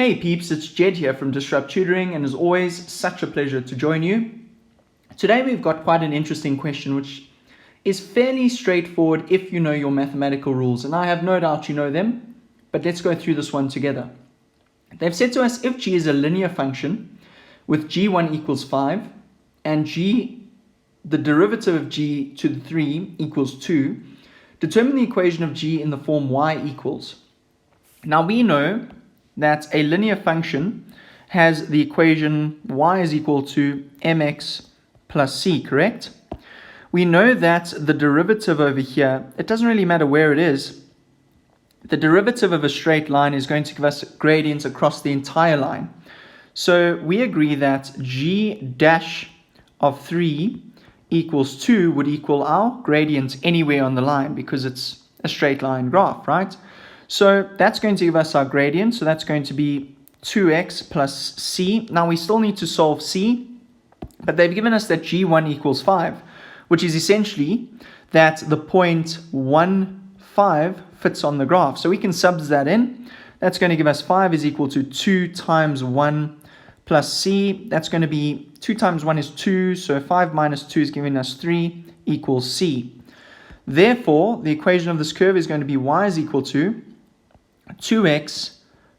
Hey peeps, it's Jedd here from Disrupt Tutoring, and as always, such a pleasure to join you. Today we've got quite an interesting question which is fairly straightforward if you know your mathematical rules, and I have no doubt you know them, but let's go through this one together. They've said to us if g is a linear function with g1 equals 5 and the derivative of g to the 3 equals 2, determine the equation of g in the form y equals. Now we know that a linear function has the equation y is equal to mx plus c, correct? We know that the derivative over here, it doesn't really matter where it is, the derivative of a straight line is going to give us gradients across the entire line. So we agree that g dash of 3 equals 2 would equal our gradient anywhere on the line because it's a straight line graph, right? So that's going to give us our gradient. So that's going to be 2x plus c. Now we still need to solve c, but they've given us that g1 equals 5, which is essentially that the point 1, 5 fits on the graph. So we can subs that in. That's going to give us 5 is equal to 2 times 1 plus c. That's going to be 2 times 1 is 2. So 5 minus 2 is giving us 3 equals c. Therefore, the equation of this curve is going to be y is equal to 2x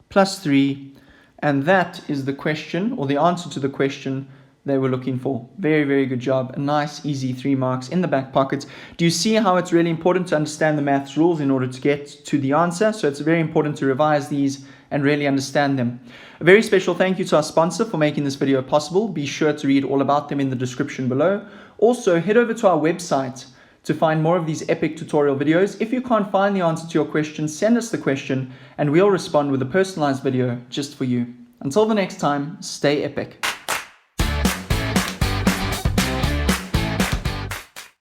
plus 3, and that is the question, or the answer to the question they were looking for. Very, very good job. A nice, easy 3 marks in the back pocket. Do you see how it's really important to understand the maths rules in order to get to the answer? So it's very important to revise these and really understand them. A very special thank you to our sponsor for making this video possible. Be sure to read all about them in the description below. Also, head over to our website to find more of these epic tutorial videos. If you can't find the answer to your question, send us the question and we'll respond with a personalized video just for you. Until the next time, stay epic.